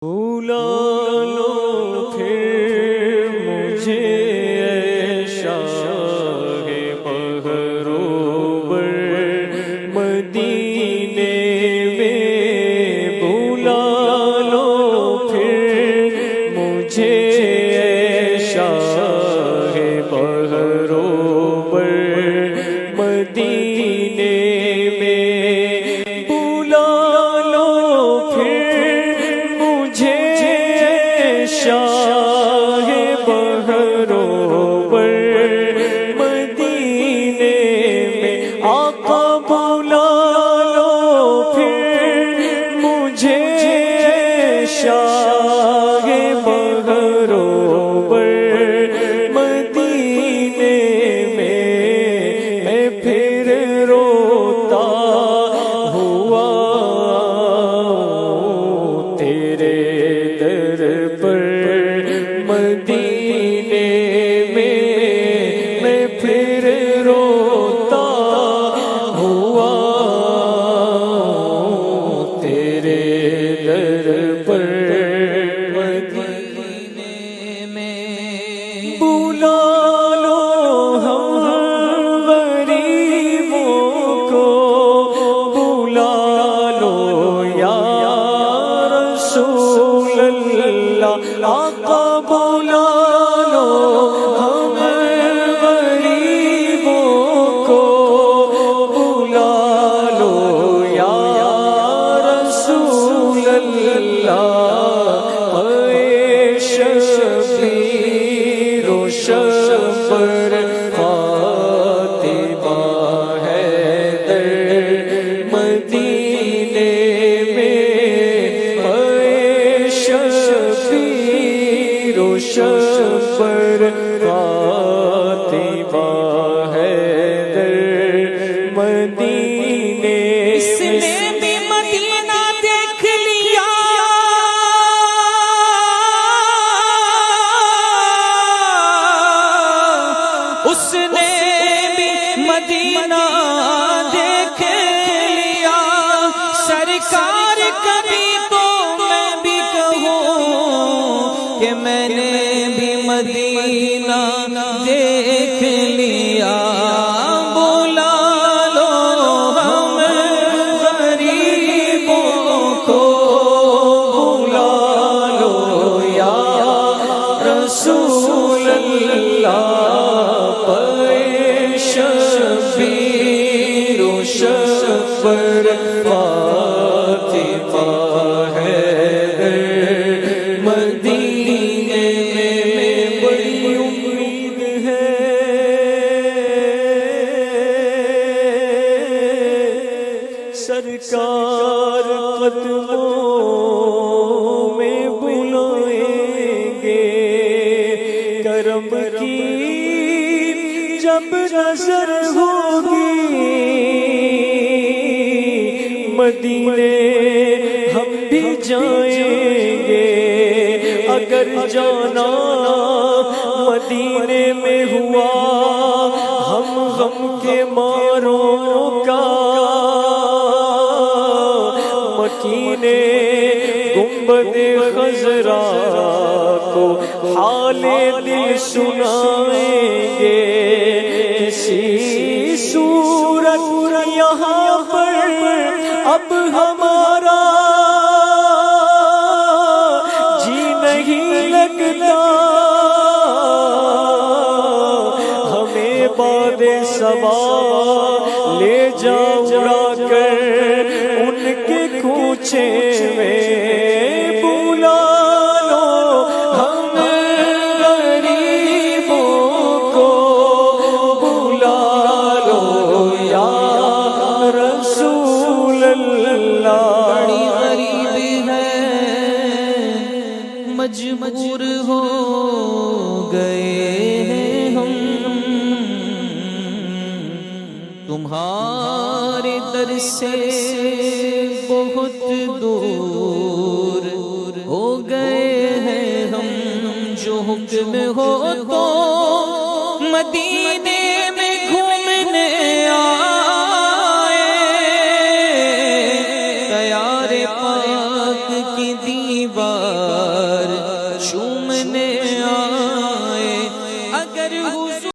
بھولا لو پھر مجھے اے شاہ بحروبر مدینے میں، بھولا لو پھر مجھے اے شاہ بحروبر مدینے میں، بھولا لو پھر مجھے شاہ بحروبر مدینے میں، آقا بھولا لو پھر مجھے شاہ بحروبر مدینے میں، میں پھر روتا ہوا تیرے در پر مدینے میں پھر روتا ہوا تیرے در پر مدینے میں، بھولا لو ہم غریبوں کو، بھولا لو یا رسول اللہ، آقا بھولا لو ہم غریبوں کو، بھولا لو یا رسول اللہ، اے شبیر و شبر فاطمہ حیدر مدینے میں، اے شبیر و شبر فاطمہ حیدر مدینے میں، بھی مدینہ دیکھ لیا، اس نے بھی مدینہ دیکھ لیا، سرکار کبھی تو میں بھی کہوں کہ میں نے بھی مدینہ دیکھ لیا، بولا لو ہم غریبوں کو، بھولا لو یا رسول اللہ، اے شبیر و شبر فاطمہ حیدر مدینے میں، بڑی امید ہے سرکار قدموں میں بلائیں گے، کرم کی جب نظر ہوگی مدینے ہم بھی جائیں گے، اگر جانا مدینے میں ہوا ہم غم کے ماروں کا، مکینے گنبد خضرا کو حال دل سنائیں گے، کسی صورت یہاں پر اب ہمارا جی نہیں لگتا، ہمیں باد صبا لے جا اڑا کر ان کے کوچے میں، بھولا لو ہم غریبوں کو، بھولا لو یا رسول اللہ، بڑی غریب ہے مجبور ہو گئے ہیں ہم، تمہارے در سے بہت دور ہو گئے ہیں ہم، جو حکم ہو تو مدینے میں گھومنے آئے، تیار پاک کی دیوار گھومنے آئے اگر